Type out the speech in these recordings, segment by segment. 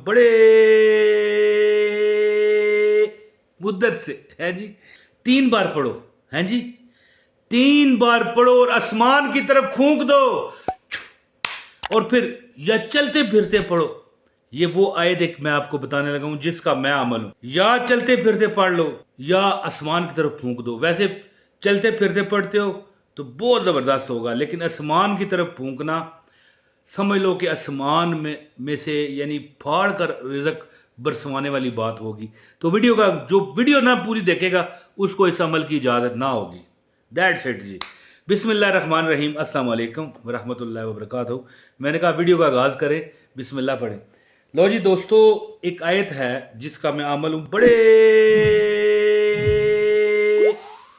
बड़े मुद्दत से है जी। 3 बार पढ़ो, है जी, 3 बार पढ़ो और आसमान की तरफ फूंक दो और फिर या चलते फिरते पढ़ो। ये वो आयत एक मैं आपको बताने लगा हूं जिसका मैं अमल हूं। या चलते फिरते पढ़ लो या आसमान की तरफ फूंक दो। वैसे चलते फिरते पढ़ते हो तो बहुत जबरदस्त होगा, लेकिन आसमान की तरफ फूंकना समझ लो कि आसमान में से यानी फाड़ कर रिज़्क बरसवाने वाली बात होगी। तो जो वीडियो ना पूरी देखेगा उसको इस अमल की इजाज़त ना होगी। दैट्स इट जी। बिस्मिल्लाहिर्रहमानिर्रहीम, अस्सलाम वालेकुम वरहमतुल्लाहि वबरकातुहू। मैंने कहा वीडियो का आगाज़ करें, बिस्मिल्लाह पढ़ें। लो जी दोस्तों, एक आयत है जिसका मैं अमल हूँ बड़े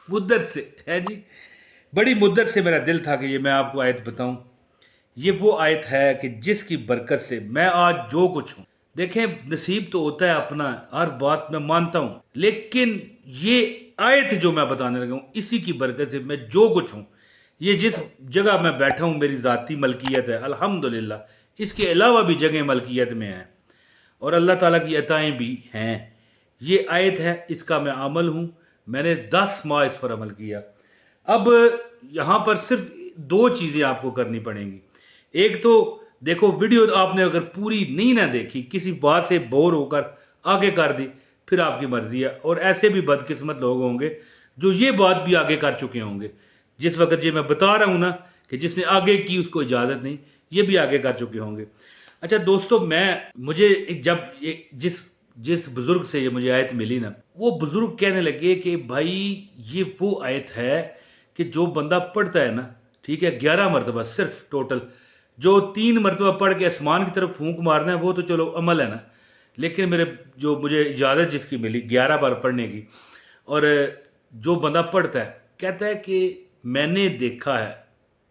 मुद्दत से, है जी। बड़ी मुद्दत से मेरा दिल था कि ये मैं आपको आयत बताऊं। ये वो आयत है कि जिसकी बरकत से मैं आज जो कुछ हूं। देखें, नसीब तो होता है अपना, हर बात मैं मानता हूं, लेकिन ये आयत जो मैं बताने लगा हूं इसी की बरकत से मैं जो कुछ हूं। ये जिस जगह मैं बैठा हूं मेरी ज़ाती मलकियत है अल्हम्दुलिल्लाह। इसके अलावा भी जगह मलकियत में है और अल्लाह ताला की अताएं भी हैं। ये आयत है, इसका मैं अमल हूं। मैंने 10 माह इस पर अमल किया। अब यहाँ पर सिर्फ 2 चीज़ें आपको करनी पड़ेंगी। एक तो देखो, वीडियो आपने अगर पूरी नहीं ना देखी, किसी बात से बोर होकर आगे कर दी, फिर आपकी मर्जी है। और ऐसे भी बदकिस्मत लोग होंगे जो ये बात भी आगे कर चुके होंगे। जिस वक्त ये मैं बता रहा हूँ ना कि जिसने आगे की उसको इजाज़त नहीं, ये भी आगे कर चुके होंगे। अच्छा दोस्तों, जब ये जिस बुजुर्ग से ये मुझे आयत मिली ना, वो बुजुर्ग कहने लगे कि भाई ये वो आयत है कि जो बंदा पढ़ता है ना, ठीक है, 11 मरतबा सिर्फ टोटल, जो 3 मरतबा पढ़ के आसमान की तरफ फूंक मारना है वो तो चलो अमल है ना, लेकिन मुझे इजाज़त जिसकी मिली 11 बार पढ़ने की, और जो बंदा पढ़ता है कहता है कि मैंने देखा है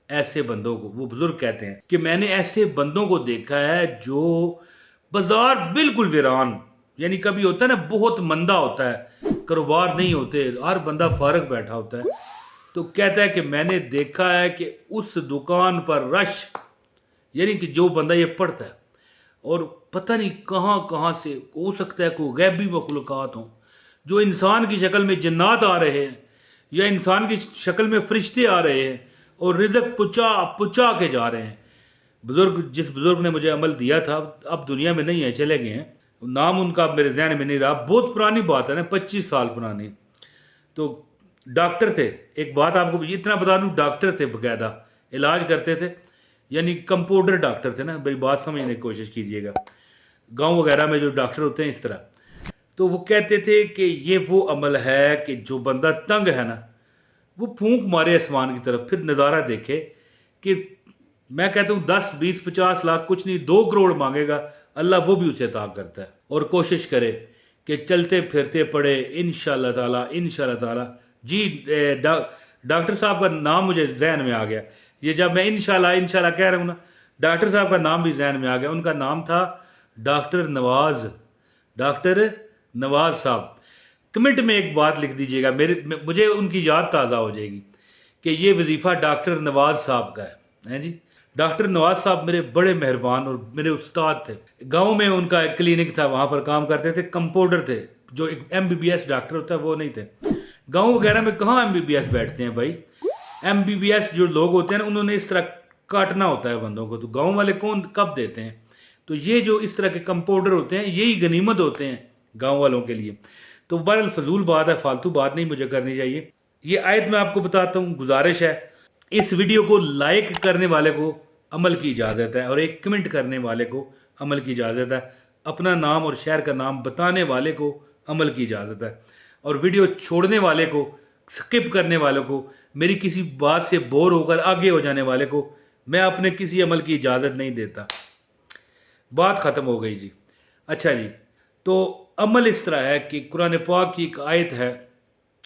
ऐसे बंदों को, वो बुजुर्ग कहते हैं कि मैंने ऐसे बंदों को देखा है जो बाजार बिल्कुल वीरान, यानी कभी होता है ना बहुत मंदा होता है, कारोबार नहीं होते, हर बंदा फारग बैठा होता है, तो कहता है कि मैंने देखा है कि उस दुकान पर रश, यानी कि जो बंदा ये पढ़ता है और पता नहीं कहाँ कहाँ से, हो सकता है कोई गैबी मखलूक़ात हों, जो इंसान की शक्ल में जन्नात आ रहे हैं या इंसान की शक्ल में फरिश्ते आ रहे हैं और रिज़्क पुचा पुचा के जा रहे हैं। जिस बुजुर्ग ने मुझे अमल दिया था अब दुनिया में नहीं है, चले गए हैं, नाम उनका मेरे जहन में नहीं रहा, बहुत पुरानी बात है ना, 25 साल पुरानी। तो डॉक्टर थे, एक बात आपको इतना बता दूं, डॉक्टर थे, बाकायदा इलाज करते थे, यानी कंपाउंडर डॉक्टर थे ना, भाई बात समझने की कोशिश कीजिएगा, गांव वगैरह में जो डॉक्टर होते हैं इस तरह। तो वो कहते थे कि ये वो अमल है कि जो बंदा तंग है ना, वो फूंक मारे आसमान की तरफ, फिर नज़ारा देखे कि मैं कहता हूँ 10, 20, 50 लाख कुछ नहीं, 2 करोड़ मांगेगा, अल्लाह वो भी उसे अता करता है। और कोशिश करे कि चलते फिरते पड़े, इंशाअल्लाह ताला जी। डॉक्टर साहब का नाम मुझे जहन में आ गया, ये जब मैं इंशाल्लाह कह रहा हूँ ना, डॉक्टर साहब का नाम भी जहन में आ गया। उनका नाम था डॉक्टर नवाज साहब। कमेंट में एक बात लिख दीजिएगा, मुझे उनकी याद ताज़ा हो जाएगी कि ये वजीफ़ा डॉक्टर नवाज साहब का है जी। डॉक्टर नवाज साहब मेरे बड़े मेहरबान और मेरे उस्ताद थे। गांव में उनका एक क्लिनिक था, वहाँ पर काम करते थे, कंपाउंडर थे, जो एक MBBS डॉक्टर होता है वो नहीं थे। गांव वगैरह में कहाँ MBBS बैठते हैं भाई, MBBS जो लोग होते हैं ना, उन्होंने इस तरह काटना होता है बंदों को, तो गाँव वाले कौन कब देते हैं। तो ये जो इस तरह के कंपाउंडर होते हैं यही गनीमत होते हैं गाँव वालों के लिए। तो बहरहाल फजूल बात है, फालतू बात नहीं मुझे करनी चाहिए। ये आयत मैं आपको बताता हूँ, गुजारिश है, इस वीडियो को लाइक करने वाले को अमल की इजाज़त है और एक कमेंट करने वाले को अमल की इजाज़त है, अपना नाम और शहर का नाम बताने वाले को अमल की इजाज़त है, और वीडियो छोड़ने वाले को, स्किप करने वाले को, मेरी किसी बात से बोर होकर आगे हो जाने वाले को मैं अपने किसी अमल की इजाज़त नहीं देता। बात ख़त्म हो गई जी। अच्छा जी, तो अमल इस तरह है कि कुरान पाक की एक आयत है,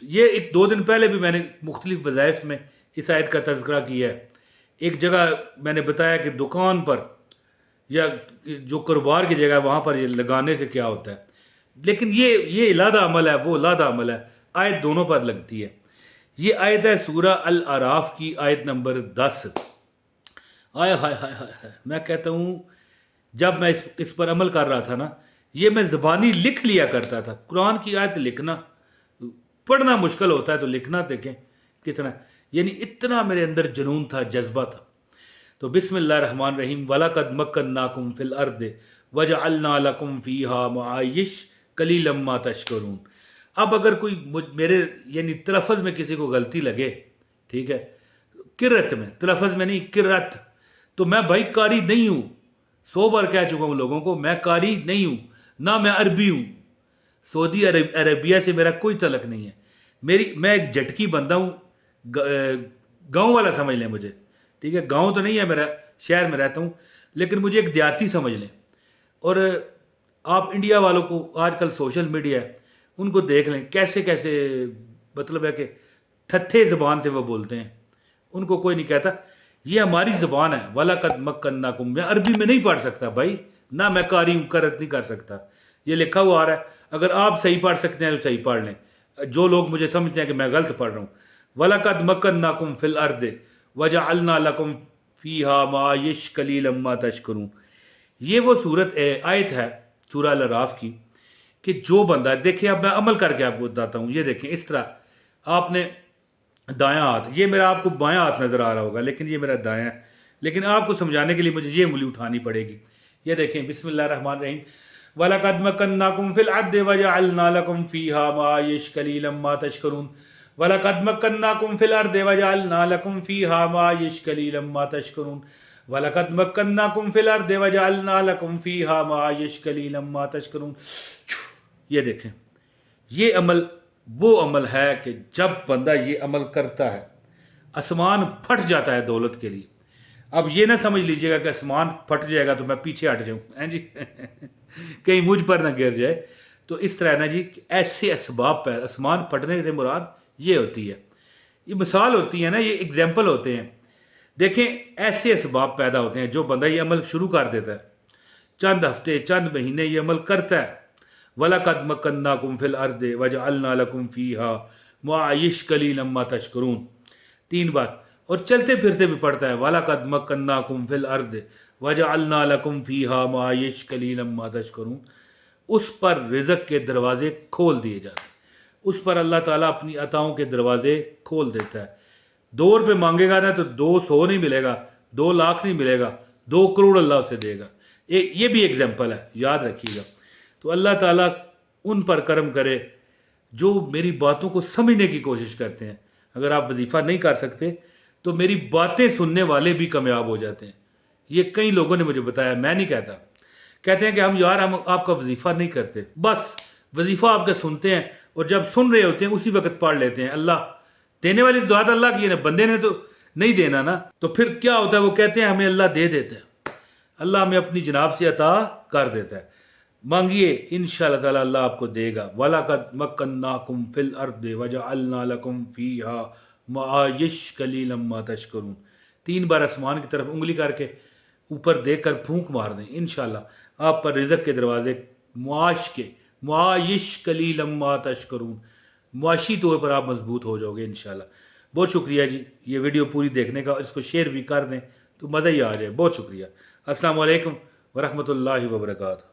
ये 2 दिन पहले भी मैंने मुख्तलिफ वज़ाइफ में इस आयत का तज़किरा किया है। एक जगह मैंने बताया कि दुकान पर या जो कारोबार की जगह वहाँ पर ये लगाने से क्या होता है, लेकिन ये इलादा अमल है, वो इलादा अमल है, आयत दोनों पर लगती है। ये आयत है सूरह अल अराफ की आयत नंबर 10। आय हाय हाय हाय, मैं कहता हूँ जब मैं इस पर अमल कर रहा था ना, ये मैं ज़बानी लिख लिया करता था। कुरान की आयत लिखना, पढ़ना मुश्किल होता है तो लिखना देखें कितना, यानी इतना मेरे अंदर जुनून था, जज्बा था। तो बिस्मिल्लाहिर्रहमानिर्रहीम, वलक़द मक्कन्नाकुम फिल अर्द वजअलना लकुम फ़ीहा मआयिश कलीलन मा तशकुरून। अब अगर कोई मेरे यानी तलफ़्फ़ुज़ में किसी को गलती लगे, ठीक है, किरत में, तलफ़्फ़ुज़ में नहीं, किरत, तो मैं भाई कारी नहीं हूँ। 100 बार कह चुका हूँ लोगों को, मैं कारी नहीं हूँ, ना मैं अरबी हूँ। सऊदी अरबिया से मेरा कोई तलक नहीं है। मैं एक झटकी बंदा हूँ, गांव वाला समझ लें मुझे, ठीक है, गांव तो नहीं है मेरा, शहर में रहता हूँ, लेकिन मुझे एक देहाती समझ लें। और आप इंडिया वालों को आजकल सोशल मीडिया है, उनको देख लें कैसे कैसे, मतलब है कि थत्थे ज़बान से वो बोलते हैं, उनको कोई नहीं कहता। ये हमारी ज़बान है, वलक़द मक्कन्नाकुम। मैं अरबी में नहीं पढ़ सकता भाई, ना मैं कारी हूँ, करत नहीं कर सकता, ये लिखा हुआ आ रहा है। अगर आप सही पढ़ सकते हैं तो सही पढ़ लें, जो लोग मुझे समझते हैं कि मैं गलत पढ़ रहा हूँ। वलक़द मक्कन्नाकुम फिल अर्द वजअलना लकुम फ़ीहा मआयिश कलीलन मा तशकुरून। ये वो सूरत आयत है सूरह अल-अराफ की, कि जो बंदा देखिए, अब मैं अमल करके आपको बताता हूँ। ये देखें, इस तरह आपने दायां हाथ, ये मेरा आपको बायां हाथ नजर आ रहा होगा, लेकिन ये मेरा दायां है, लेकिन आपको समझाने के लिए मुझे ये उंगली उठानी पड़ेगी। ये देखें, बिस्मिल्लाहिर्रहमानिर्रहीम, वलक़द मक्कन्नाकुम फिल अर्दि वजअलना लकुम फ़ीहा मआयिश कलीलन मा तशकुरून। वलक़द मक्कन्नाकुम फिल अर्दि वजअलना लकुम फ़ीहा मआयिश कलीलन मा तशकुरून। वलक़द मक्कन्नाकुम फिल अर्दि वजअलना लकुम फ़ीहा मआयिश कलीलन मा तशकुरून। ये देखें, ये अमल वो अमल है कि जब बंदा ये अमल करता है, आसमान फट जाता है दौलत के लिए। अब ये ना समझ लीजिएगा कि आसमान फट जाएगा तो मैं पीछे हट जाऊं, हैं जी कहीं मुझ पर ना गिर जाए। तो इस तरह ना जी, ऐसे असबाब पर आसमान फटने से मुराद ये होती है, ये मिसाल होती है ना, ये एग्जाम्पल होते हैं। देखें, ऐसे असबाब पैदा होते हैं, जो बंदा ये अमल शुरू कर देता है, चंद हफ्ते चंद महीने ये अमल करता है। वलक़द मक्कन्नाकुम फिल अर्दि वजअलना लकुम फ़ीहा मआयिश कलीलन मा तशकुरून, 3 बार। और चलते फिरते भी पड़ता है, वलक़द मक्कन्नाकुम फिल अर्दि वजअलना लकुम फ़ीहा मआयिश कलीलन मा तशकुरून। उस पर रिज़्क़ के दरवाजे खोल दिए जाते हैं, उस पर अल्लाह ताला अपनी अताओं के दरवाजे खोल देता है। 2 रुपये मांगेगा ना तो 200 नहीं मिलेगा, 2 लाख नहीं मिलेगा, 2 करोड़ अल्लाह उसे देगा। ये भी एग्जाम्पल है, याद रखिएगा। तो अल्लाह ताला उन पर करम करे जो मेरी बातों को समझने की कोशिश करते हैं। अगर आप वजीफ़ा नहीं कर सकते तो मेरी बातें सुनने वाले भी कामयाब हो जाते हैं। ये कई लोगों ने मुझे बताया, मैं नहीं कहता। कहते हैं कि हम आपका वजीफ़ा नहीं करते, बस वजीफ़ा आपका सुनते हैं और जब सुन रहे होते हैं उसी वक्त पढ़ लेते हैं। अल्लाह देने वाली दुआ तो अल्लाह की है ना, बंदे ने तो नहीं देना ना। तो फिर क्या होता है, वो कहते हैं हमें अल्लाह दे देता है, अल्लाह हमें अपनी जनाब से अता कर देता है। मांगिए, इंशाअल्लाह ताला अल्लाह आपको देगा। वलक़द मक्कन्नाकुम फिल अर्दि वजअलना लकुम फ़ीहा मआयिश कलीलन मा तशकुरून। 3 बार आसमान की तरफ उंगली करके ऊपर देखकर फूंक मार दें, इंशाअल्लाह आप पर रिज़्क़ के दरवाजे मुआश के, मआयिश कलीलन मा तशकुरून, मुआशी तौर पर आप मजबूत हो जाओगे इंशाअल्लाह। बहुत शुक्रिया जी, ये वीडियो पूरी देखने का, इसको शेयर भी कर दें तो मज़ा ही आ जाए। बहुत शुक्रिया। अस्सलाम वालेकुम व रहमतुल्लाहि व बरकातहू।